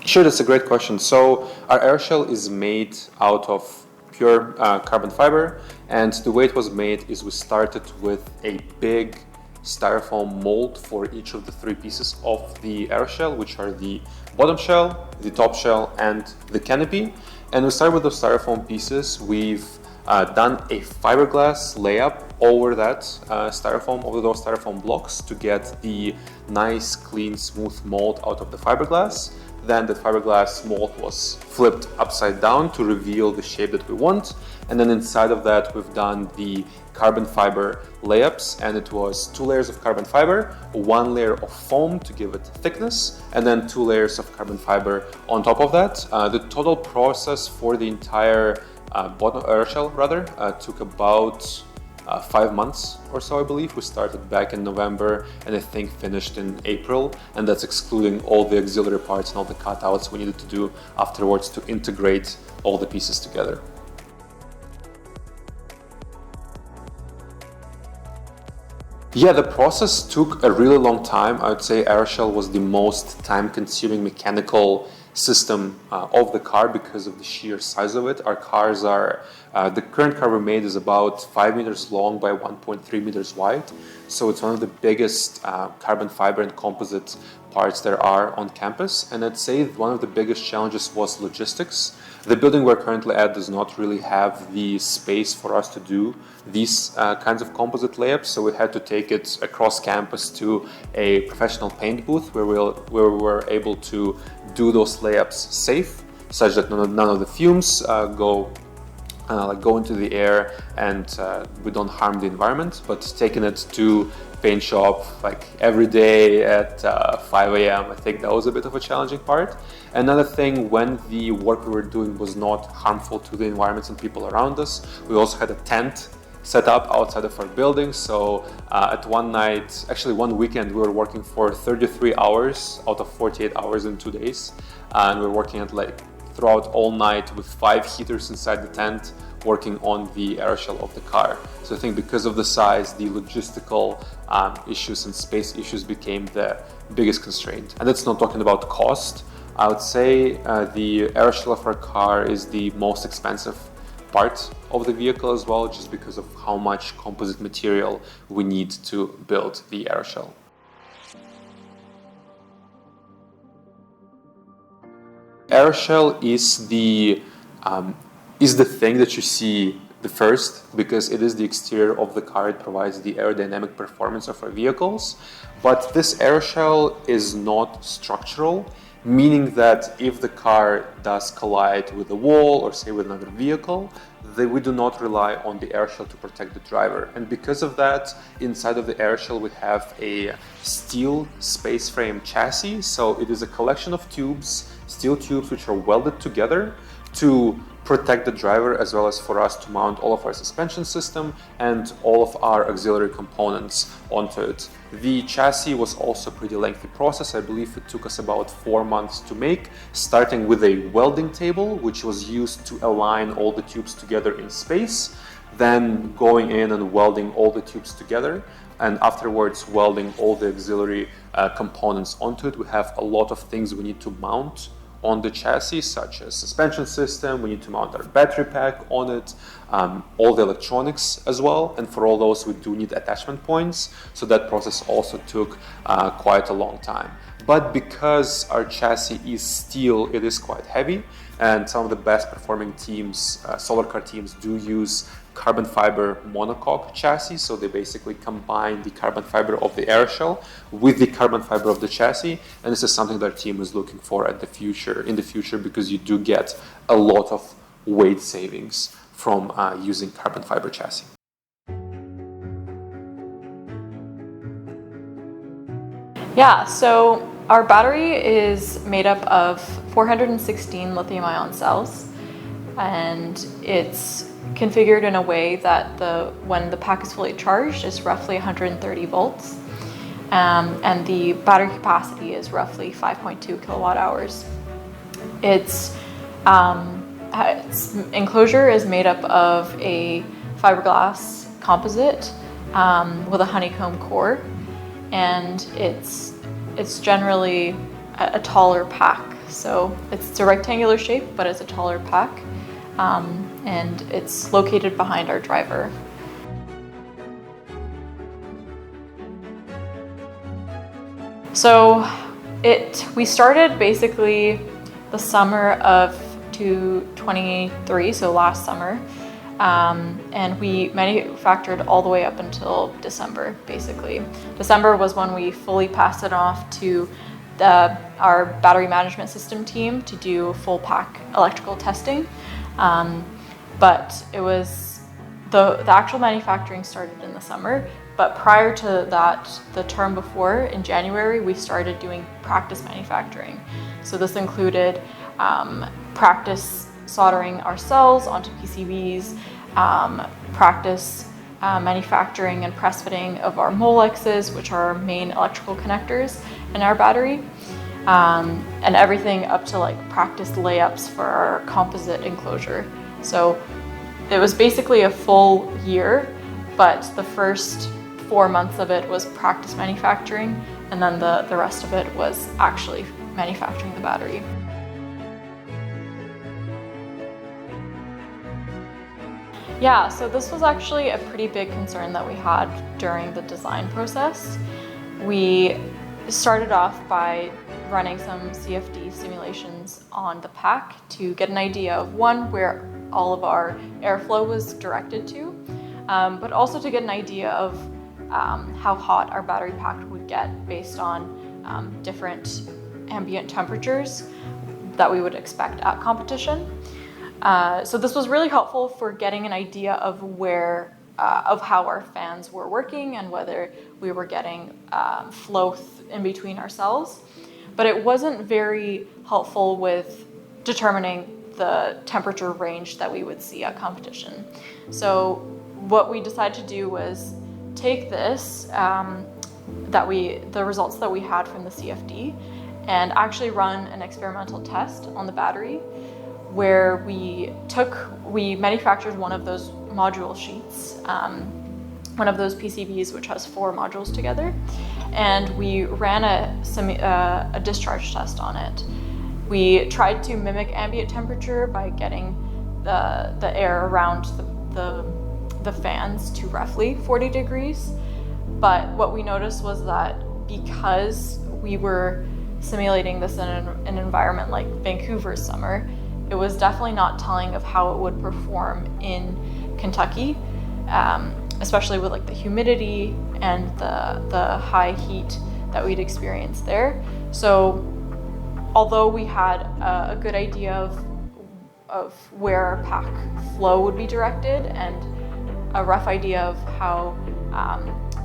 Sure, that's a great question. So our aeroshell is made out of pure carbon fiber, and the way it was made is we started with a big styrofoam mold for each of the three pieces of the aeroshell, which are the bottom shell, the top shell, and the canopy. And we started with those styrofoam pieces. We've done a fiberglass layup over that over those styrofoam blocks to get the nice, clean, smooth mold out of the fiberglass. Then the fiberglass mold was flipped upside down to reveal the shape that we want. And then inside of that, we've done the carbon fiber layups, and it was 2 layers of carbon fiber, 1 layer of foam to give it thickness, and then 2 layers of carbon fiber on top of that. The total process for the entire bottom aeroshell took about 5 months or so, I believe. We started back in November and I think finished in April, and that's excluding all the auxiliary parts and all the cutouts we needed to do afterwards to integrate all the pieces together. Yeah, the process took a really long time. I would say aeroshell was the most time-consuming mechanical system of the car because of the sheer size of it. Our cars are, the current car we made is about 5 meters long by 1.3 meters wide. So it's one of the biggest carbon fiber and composite parts there are on campus. And I'd say one of the biggest challenges was logistics. The building we're currently at does not really have the space for us to do these kinds of composite layups, so we had to take it across campus to a professional paint booth where we were able to do those layups safe, such that none of the fumes go into the air and we don't harm the environment. But taking it to paint shop like every day at 5 a.m. I think that was a bit of a challenging part. Another thing, when the work we were doing was not harmful to the environment and people around us, we also had a tent set up outside of our building. So at one weekend, we were working for 33 hours out of 48 hours in 2 days. And we were working at throughout all night with 5 heaters inside the tent, working on the aeroshell of the car. So I think because of the size, the logistical issues and space issues became the biggest constraint. And that's not talking about cost. I would say the aeroshell of our car is the most expensive part of the vehicle as well, just because of how much composite material we need to build the aeroshell. Aeroshell is the thing that you see the first, because it is the exterior of the car. It provides the aerodynamic performance of our vehicles. But this aeroshell is not structural, meaning that if the car does collide with a wall or say with another vehicle, we do not rely on the aeroshell to protect the driver. And because of that, inside of the aeroshell we have a steel space frame chassis. So it is a collection of steel tubes which are welded together to protect the driver, as well as for us to mount all of our suspension system and all of our auxiliary components onto it. The chassis was also a pretty lengthy process. I believe it took us about 4 months to make, starting with a welding table, which was used to align all the tubes together in space, then going in and welding all the tubes together, and afterwards welding all the auxiliary components onto it. We have a lot of things we need to mount on the chassis, such as suspension system. We need to mount our battery pack on it, all the electronics as well, and for all those we do need attachment points, so that process also took quite a long time. But because our chassis is steel, it is quite heavy, and some of the best performing teams, solar car teams, do use carbon fiber monocoque chassis. So they basically combine the carbon fiber of the aeroshell with the carbon fiber of the chassis, and this is something that our team is looking for in the future, because you do get a lot of weight savings from using carbon fiber chassis. Yeah, so our battery is made up of 416 lithium-ion cells, and it's configured in a way that when the pack is fully charged, is roughly 130 volts, and the battery capacity is roughly 5.2 kilowatt hours. Its enclosure is made up of a fiberglass composite with a honeycomb core, and it's generally a taller pack. So it's a rectangular shape, but it's a taller pack, and it's located behind our driver. So we started basically the summer of 2023, so last summer, and we manufactured all the way up until December, basically. December was when we fully passed it off to our battery management system team to do full pack electrical testing. But it was the actual manufacturing started in the summer, but prior to that, the term before, in January, we started doing practice manufacturing. So this included practice soldering our cells onto PCBs, practice manufacturing and press fitting of our Molexes, which are our main electrical connectors in our battery, and everything up to like practice layups for our composite enclosure. So it was basically a full year, but the first 4 months of it was practice manufacturing, and then the rest of it was actually manufacturing the battery. Yeah, so this was actually a pretty big concern that we had during the design process. We started off by running some CFD simulations on the pack to get an idea of, one, where all of our airflow was directed to, but also to get an idea of how hot our battery pack would get based on different ambient temperatures that we would expect at competition. So this was really helpful for getting an idea of of how our fans were working and whether we were getting flow in between our cells. But it wasn't very helpful with determining the temperature range that we would see at competition. So what we decided to do was take this, the results that we had from the CFD, and actually run an experimental test on the battery, where we manufactured one of those module sheets, one of those PCBs which has 4 modules together, and we ran a discharge test on it. We tried to mimic ambient temperature by getting the air around the fans to roughly 40 degrees, but what we noticed was that because we were simulating this in an environment like Vancouver's summer, it was definitely not telling of how it would perform in Kentucky, especially with like the humidity and the high heat that we'd experienced there. So although we had a good idea of where our pack flow would be directed and a rough idea of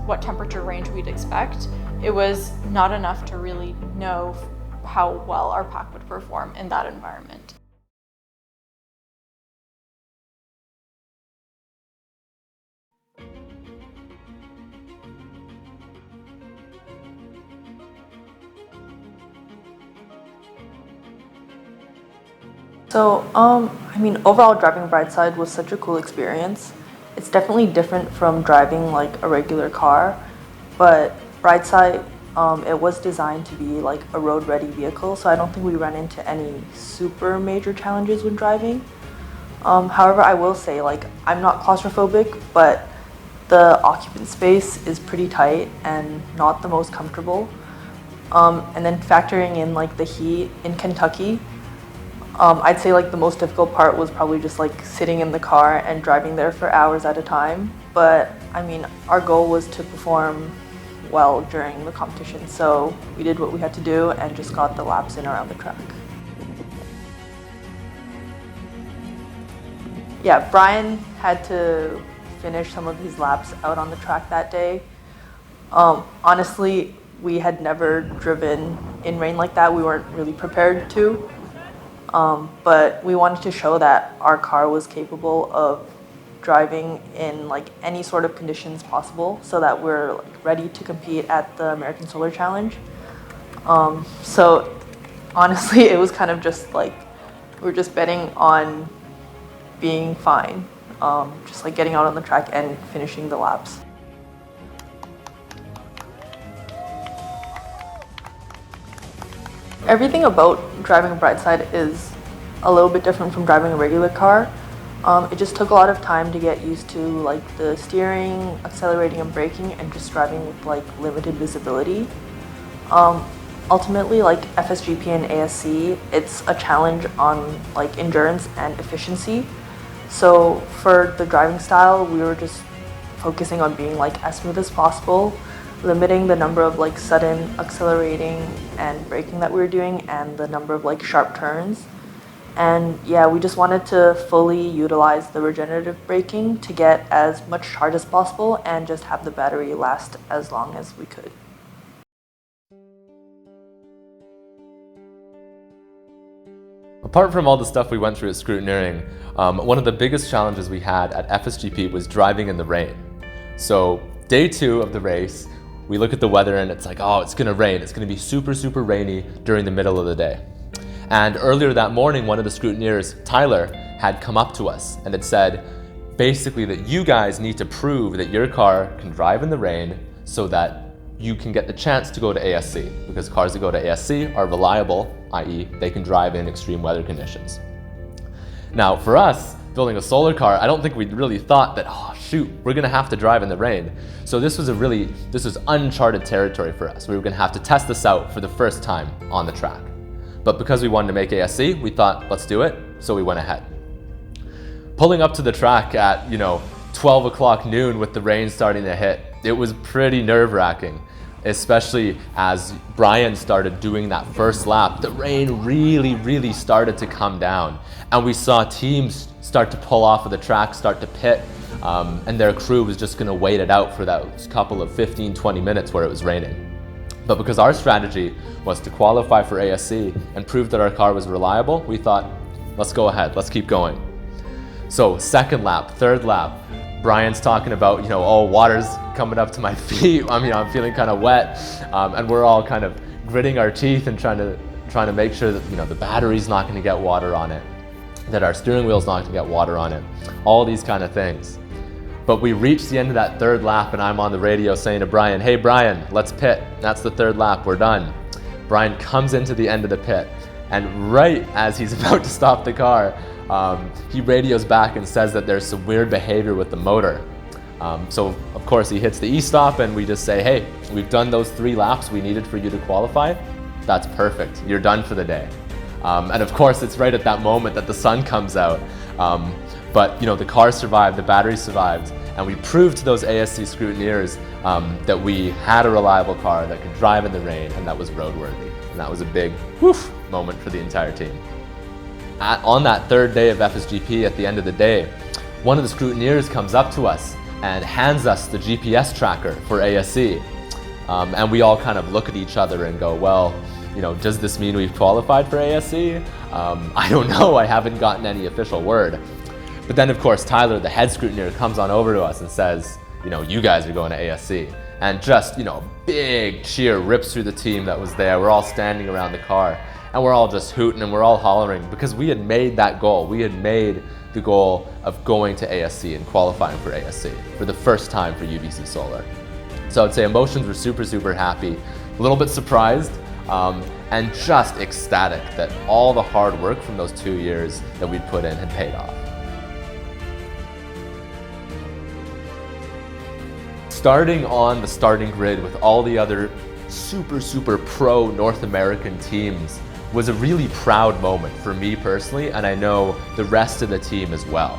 what temperature range we'd expect, it was not enough to really know how well our pack would perform in that environment. So, I mean, overall driving Brightside was such a cool experience. It's definitely different from driving like a regular car, but Brightside, it was designed to be like a road-ready vehicle, so I don't think we ran into any super major challenges when driving. However, I will say, like, I'm not claustrophobic, but the occupant space is pretty tight and not the most comfortable. And then factoring in like the heat in Kentucky, I'd say like the most difficult part was probably just like sitting in the car and driving there for hours at a time. But I mean, our goal was to perform well during the competition, so we did what we had to do and just got the laps in around the track. Yeah, Brian had to finish some of his laps out on the track that day. Honestly, we had never driven in rain like that. We weren't really prepared to. But we wanted to show that our car was capable of driving in like any sort of conditions possible, so that we're like ready to compete at the American Solar Challenge. So honestly, it was kind of just like we're just betting on being fine, just like getting out on the track and finishing the laps. Everything about driving a Brightside is a little bit different from driving a regular car. It just took a lot of time to get used to like the steering, accelerating and braking, and just driving with like limited visibility. Ultimately, like FSGP and ASC, it's a challenge on like endurance and efficiency. So for the driving style, we were just focusing on being like as smooth as possible, limiting the number of like sudden accelerating and braking that we were doing and the number of like sharp turns. And yeah, we just wanted to fully utilize the regenerative braking to get as much charge as possible and just have the battery last as long as we could. Apart from all the stuff we went through at scrutineering, one of the biggest challenges we had at FSGP was driving in the rain. So day 2 of the race, we look at the weather and it's like, oh, it's gonna rain. It's gonna be super, super rainy during the middle of the day. And earlier that morning, one of the scrutineers, Tyler, had come up to us and had said, basically that you guys need to prove that your car can drive in the rain so that you can get the chance to go to ASC, because cars that go to ASC are reliable, i.e. they can drive in extreme weather conditions. Now for us, building a solar car, I don't think we really thought that, oh shoot, we're gonna have to drive in the rain. So this was uncharted territory for us. We were gonna have to test this out for the first time on the track. But because we wanted to make ASC, we thought, let's do it, so we went ahead. Pulling up to the track at 12 o'clock noon with the rain starting to hit, it was pretty nerve-wracking, especially as Brian started doing that first lap. The rain really started to come down, and we saw teams start to pull off of the track, start to pit, and their crew was just gonna wait it out for that couple of 15-20 minutes where it was raining. But because our strategy was to qualify for ASC and prove that our car was reliable, we thought, let's go ahead, let's keep going. So second lap, third lap, Brian's talking about, oh, water's coming up to my feet. I mean, I'm feeling kind of wet, and we're all kind of gritting our teeth and trying to make sure that the battery's not going to get water on it, that our steering wheel's not going to get water on it, all these kind of things. But we reached the end of that third lap, and I'm on the radio saying to Brian, "Hey Brian, let's pit. That's the third lap. We're done." Brian comes into the end of the pit, and right as he's about to stop the car, he radios back and says that there's some weird behavior with the motor. So of course he hits the e-stop and we just say, hey, we've done those 3 laps we needed for you to qualify. That's perfect, you're done for the day. And of course it's right at that moment that the sun comes out. But the car survived, the battery survived, and we proved to those ASC scrutineers that we had a reliable car that could drive in the rain and that was roadworthy. And that was a big woof moment for the entire team. On that third day of FSGP, at the end of the day, one of the scrutineers comes up to us and hands us the GPS tracker for ASC. And we all kind of look at each other and go, well, does this mean we've qualified for ASC? I don't know, I haven't gotten any official word. But then of course, Tyler, the head scrutineer, comes on over to us and says, you guys are going to ASC. And just, big cheer rips through the team that was there. We're all standing around the car. And we're all just hooting and we're all hollering because we had made that goal. We had made the goal of going to ASC and qualifying for ASC for the first time for UBC Solar. So I'd say emotions were super happy, a little bit surprised, and just ecstatic that all the hard work from those 2 years that we'd put in had paid off. Starting on the starting grid with all the other super pro North American teams was a really proud moment for me personally, and I know the rest of the team as well.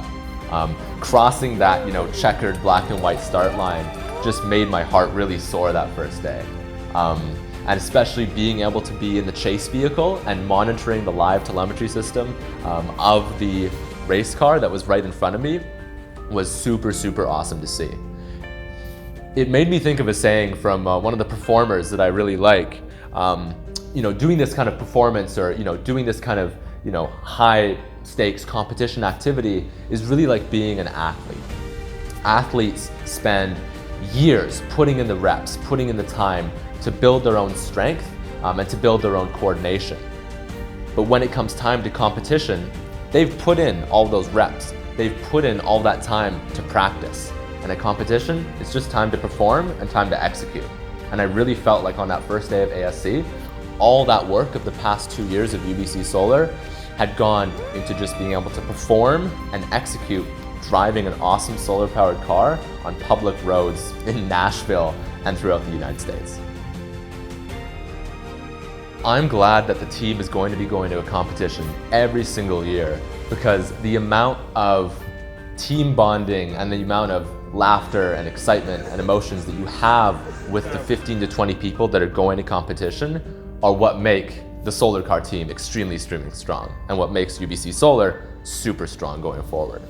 Crossing that checkered black and white start line just made my heart really soar that first day. And especially being able to be in the chase vehicle and monitoring the live telemetry system of the race car that was right in front of me was super awesome to see. It made me think of a saying from one of the performers that I really like. Doing this kind of performance or doing this kind of high stakes competition activity is really like being an athlete. Athletes spend years putting in the reps, putting in the time to build their own strength and to build their own coordination. But when it comes time to competition, they've put in all those reps. They've put in all that time to practice. And at competition, it's just time to perform and time to execute. And I really felt like on that first day of ASC, all that work of the past 2 years of UBC Solar had gone into just being able to perform and execute driving an awesome solar-powered car on public roads in Nashville and throughout the United States. I'm glad that the team is going to be going to a competition every single year, because the amount of team bonding and the amount of laughter and excitement and emotions that you have with the 15 to 20 people that are going to competition are what make the solar car team extremely strong, and what makes UBC Solar super strong going forward.